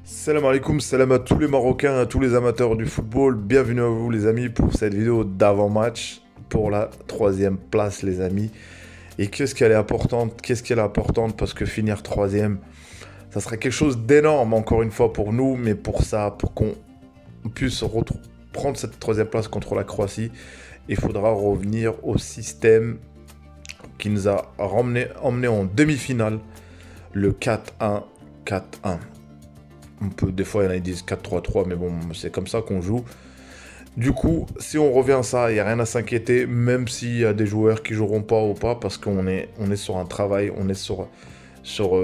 Salam alaikum, salam à tous les Marocains, à tous les amateurs du football. Bienvenue à vous les amis pour cette vidéo d'avant-match pour la troisième place les amis. Et qu'est-ce qu'elle est importante? Qu'est-ce qu'elle est importante? Parce que finir troisième, ça serait quelque chose d'énorme encore une fois pour nous. Mais pour ça, pour qu'on puisse prendre cette troisième place contre la Croatie, il faudra revenir au système qui nous a emmené en demi-finale, le 4-1, 4-1. Des fois, il y en a qui disent 4-3-3, mais bon, c'est comme ça qu'on joue. Du coup, si on revient à ça, il n'y a rien à s'inquiéter, même s'il y a des joueurs qui joueront pas ou pas, parce qu'on est sur un travail, on est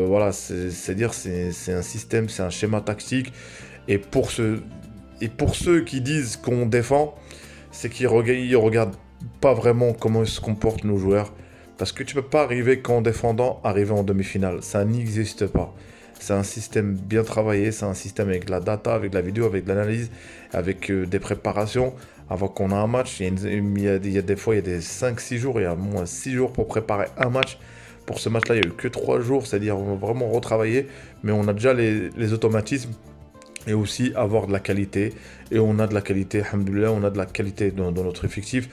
voilà, c'est-à-dire c'est un système, c'est un schéma tactique. Et pour ceux qui disent qu'on défend, c'est qu'ils regardent pas vraiment comment se comportent nos joueurs. Parce que tu peux pas arriver qu'en défendant, arriver en demi-finale. Ça n'existe pas. C'est un système bien travaillé, c'est un système avec de la data, avec de la vidéo, avec de l'analyse, avec des préparations. Avant qu'on ait un match, il y a des fois, il y a des 5-6 jours, il y a moins 6 jours pour préparer un match. Pour ce match-là, il n'y a eu que 3 jours, c'est-à-dire on va vraiment retravailler, mais on a déjà les automatismes et aussi avoir de la qualité. Et on a de la qualité, alhamdoulilah, on a de la qualité dans notre effectif.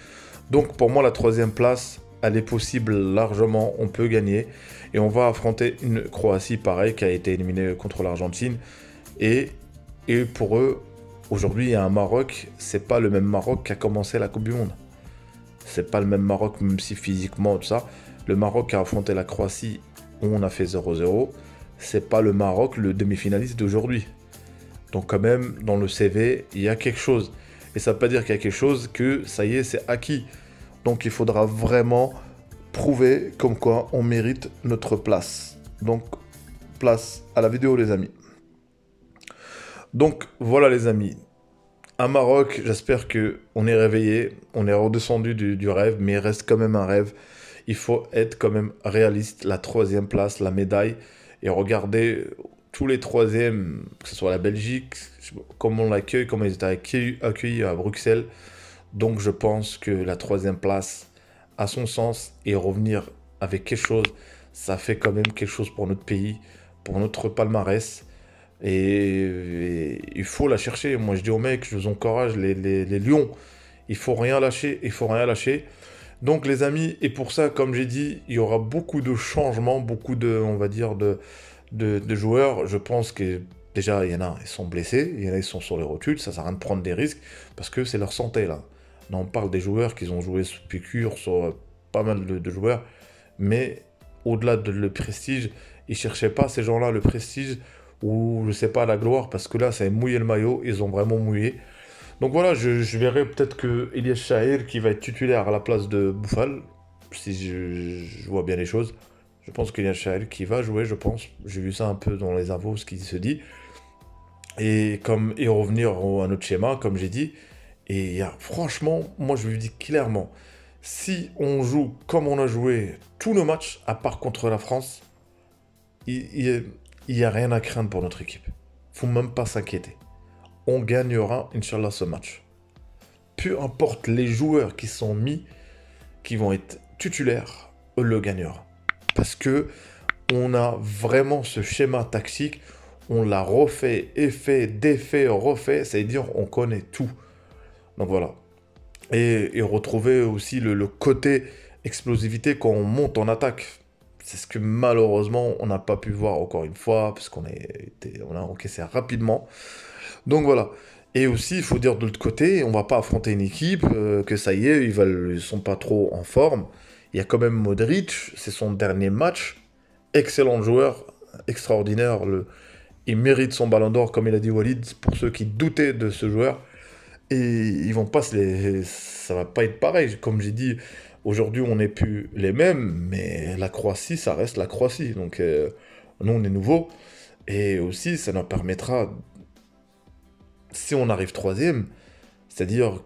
Donc pour moi, la troisième place, elle est possible largement, on peut gagner. Et on va affronter une Croatie pareil qui a été éliminée contre l'Argentine. Et, et pour eux, aujourd'hui, il y a un Maroc, c'est pas le même Maroc qui a commencé la Coupe du Monde. C'est pas le même Maroc, même si physiquement, tout ça. Le Maroc qui a affronté la Croatie, on a fait 0-0. C'est pas le Maroc, le demi-finaliste d'aujourd'hui. Donc quand même, dans le CV, il y a quelque chose. Et ça ne veut pas dire qu'il y a quelque chose que ça y est, c'est acquis. Donc il faudra vraiment prouver comme quoi on mérite notre place. Donc place à la vidéo les amis. Donc voilà les amis. Un Maroc, j'espère que on est réveillé, on est redescendu du rêve, mais il reste quand même un rêve. Il faut être quand même réaliste. La troisième place, la médaille. Et regarder tous les troisièmes, que ce soit la Belgique, comment on l'accueille, comment ils étaient accueillis à Bruxelles. Donc je pense que la troisième place a son sens et revenir avec quelque chose, ça fait quand même quelque chose pour notre pays, pour notre palmarès. Et il faut la chercher. Moi je dis aux mecs, je vous encourage, les lions, il faut rien lâcher, il faut rien lâcher. Donc les amis, et pour ça, comme j'ai dit, il y aura beaucoup de changements, beaucoup de, on va dire, de joueurs. Je pense que déjà, il y en a, ils sont blessés, il y en a, ils sont sur les rotules, ça sert à rien de prendre des risques, parce que c'est leur santé, là. Là, on parle des joueurs qui ont joué sous piqûre, sur pas mal de joueurs, mais au-delà de le prestige, ils cherchaient pas, ces gens-là, le prestige, ou je sais pas, la gloire, parce que là, ça a mouillé le maillot, ils ont vraiment mouillé. Donc voilà, je verrai peut-être que Elias Chahir qui va être titulaire à la place de Bouffal, si je vois bien les choses. Je pense qu'il y a Chahir qui va jouer, je pense. J'ai vu ça un peu dans les infos, ce qui se dit. Et revenir à notre schéma, comme j'ai dit. Et franchement, moi je vous dis clairement, si on joue comme on a joué tous nos matchs, à part contre la France, il y a rien à craindre pour notre équipe. Faut même pas s'inquiéter. On gagnera, Inch'Allah, ce match. Peu importe les joueurs qui sont mis, qui vont être titulaires, eux le gagneront. Parce que on a vraiment ce schéma tactique, on l'a refait, effet, défait, refait, c'est-à-dire on connaît tout. Donc voilà. Et retrouver aussi le côté explosivité quand on monte en attaque. C'est ce que malheureusement on n'a pas pu voir encore une fois, parce on a encaissé rapidement. Donc voilà. Et aussi, il faut dire de l'autre côté, on va pas affronter une équipe que ça y est, ils sont pas trop en forme. Il y a quand même Modric, c'est son dernier match. Excellent joueur, extraordinaire. Il mérite son ballon d'or, comme il a dit Walid, pour ceux qui doutaient de ce joueur. Et ils vont pas ça va pas être pareil. Comme j'ai dit, aujourd'hui, on n'est plus les mêmes, mais la Croatie, ça reste la Croatie. Donc, nous, on est nouveaux. Et aussi, ça nous permettra, si on arrive troisième, c'est-à-dire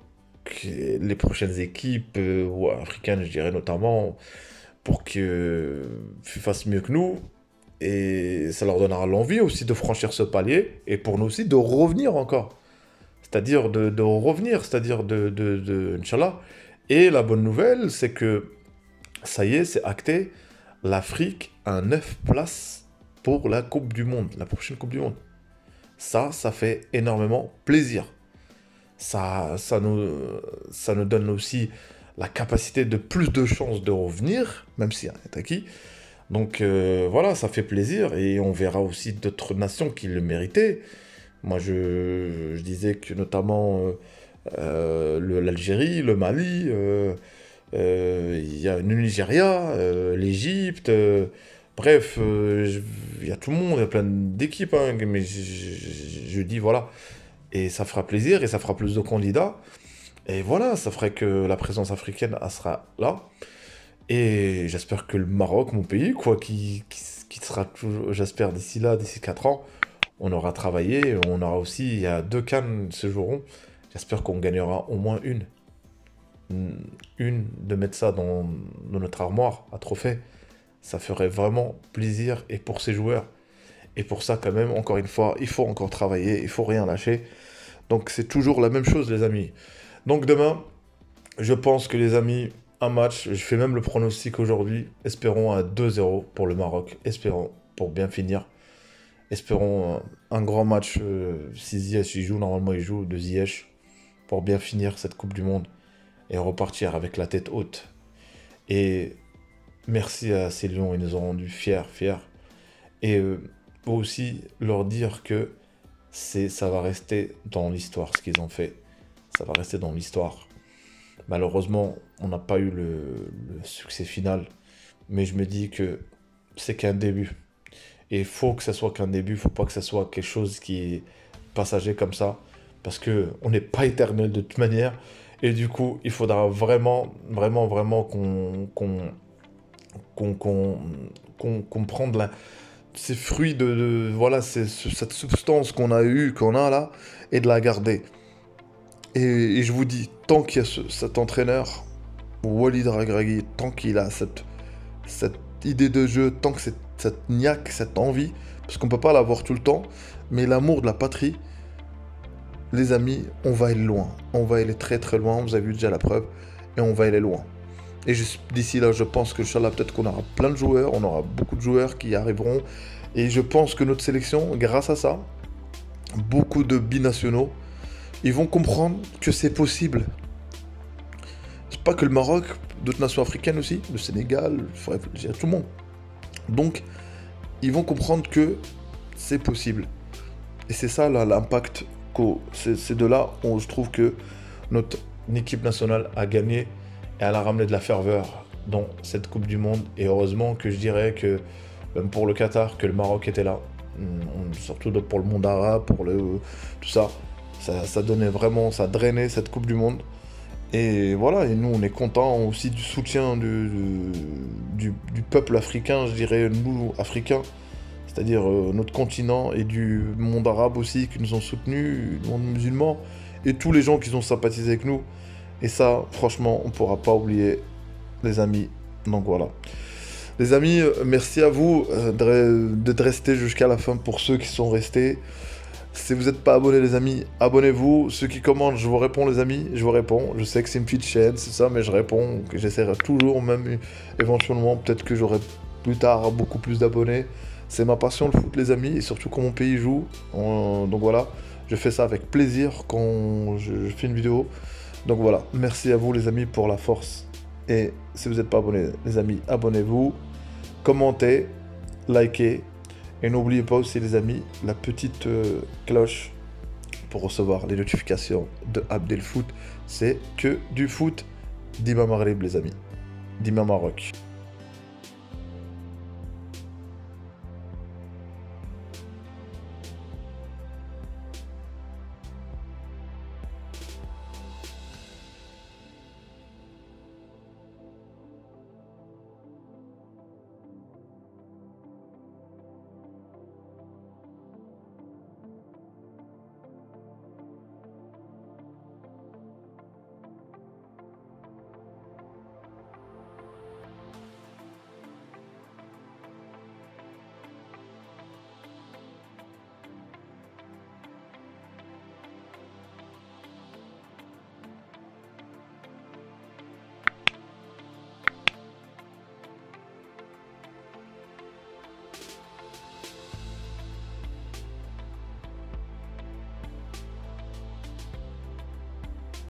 que les prochaines équipes ou africaines, je dirais notamment, pour que fassent mieux que nous, et ça leur donnera l'envie aussi de franchir ce palier, et pour nous aussi de revenir encore. C'est-à-dire de revenir, c'est-à-dire Inch'Allah. Et la bonne nouvelle, c'est que ça y est, c'est acté, l'Afrique a 9 places pour la Coupe du Monde, la prochaine Coupe du Monde. Ça fait énormément plaisir. Ça nous donne aussi la capacité de plus de chances de revenir, même si rien n'est acquis. Donc voilà, ça fait plaisir et on verra aussi d'autres nations qui le méritaient. Moi, je disais que notamment l'Algérie, le Mali, il y a le Nigeria, l'Égypte, bref, il y a tout le monde, il y a plein d'équipes, hein, mais je dis voilà. Et ça fera plaisir et ça fera plus de candidats. Et voilà, ça ferait que la présence africaine elle sera là. Et j'espère que le Maroc, mon pays, quoi, qui sera toujours, j'espère d'ici là, d'ici 4 ans, on aura travaillé, on aura aussi, il y a 2 CAN se joueront. J'espère qu'on gagnera au moins une. Une, de mettre ça dans notre armoire à trophées. Ça ferait vraiment plaisir et pour ces joueurs. Et pour ça, quand même, encore une fois, il faut encore travailler, il faut rien lâcher. Donc c'est toujours la même chose, les amis. Donc demain, je pense que les amis, un match, je fais même le pronostic aujourd'hui, espérons un 2-0 pour le Maroc, espérons, pour bien finir. Espérons un grand match, si Ziyech il joue, normalement il joue, de Ziyech, pour bien finir cette Coupe du Monde et repartir avec la tête haute. Et merci à ces Lions, ils nous ont rendus fiers, fiers. Et faut aussi leur dire que ça va rester dans l'histoire, ce qu'ils ont fait. Ça va rester dans l'histoire. Malheureusement, on n'a pas eu le succès final. Mais je me dis que c'est qu'un début. Et il faut que ça soit qu'un début. Il ne faut pas que ça soit quelque chose qui est passager comme ça. Parce qu'on n'est pas éternel de toute manière. Et du coup, il faudra vraiment, vraiment, vraiment qu'on prenne ces fruits voilà, cette substance qu'on a eue, qu'on a là, et de la garder. Et je vous dis, tant qu'il y a cet entraîneur, Walid Regragui, tant qu'il a cette idée de jeu, tant que cette niaque, cette envie, parce qu'on peut pas l'avoir tout le temps, mais l'amour de la patrie, les amis, on va aller loin. On va aller très très loin, vous avez vu déjà la preuve, et on va aller loin. Et d'ici là, je pense que Inch'Allah, peut-être qu'on aura plein de joueurs, on aura beaucoup de joueurs qui y arriveront. Et je pense que notre sélection, grâce à ça, beaucoup de binationaux, ils vont comprendre que c'est possible. C'est pas que le Maroc, d'autres nations africaines aussi, le Sénégal, bref, tout le monde. Donc, ils vont comprendre que c'est possible. Et c'est ça là, l'impact. C'est de là où je trouve que notre équipe nationale a gagné et elle a ramené de la ferveur dans cette Coupe du Monde. Et heureusement que je dirais que, même pour le Qatar, que le Maroc était là. Surtout pour le monde arabe, pour tout ça. Ça donnait vraiment, ça drainait cette Coupe du Monde. Et voilà, et nous on est contents aussi du soutien du peuple africain, je dirais nous, Africains. C'est-à-dire notre continent et du monde arabe aussi qui nous ont soutenus, le monde musulman, et tous les gens qui ont sympathisé avec nous. Et ça, franchement, on ne pourra pas oublier, les amis. Donc voilà. Les amis, merci à vous d'être restés jusqu'à la fin pour ceux qui sont restés. Si vous n'êtes pas abonnés, les amis, abonnez-vous. Ceux qui commentent, je vous réponds, les amis, je vous réponds. Je sais que c'est une petite chaîne, c'est ça, mais je réponds. J'essaierai toujours, même éventuellement, peut-être que j'aurai plus tard beaucoup plus d'abonnés. C'est ma passion, le foot, les amis, et surtout quand mon pays joue. Donc voilà, je fais ça avec plaisir quand je fais une vidéo. Donc voilà, merci à vous, les amis, pour la force. Et si vous n'êtes pas abonnés, les amis, abonnez-vous, commentez, likez. Et n'oubliez pas aussi, les amis, la petite cloche pour recevoir les notifications de Abdel Foot. C'est que du foot. Dima Maghreb, les amis. Dima Maroc.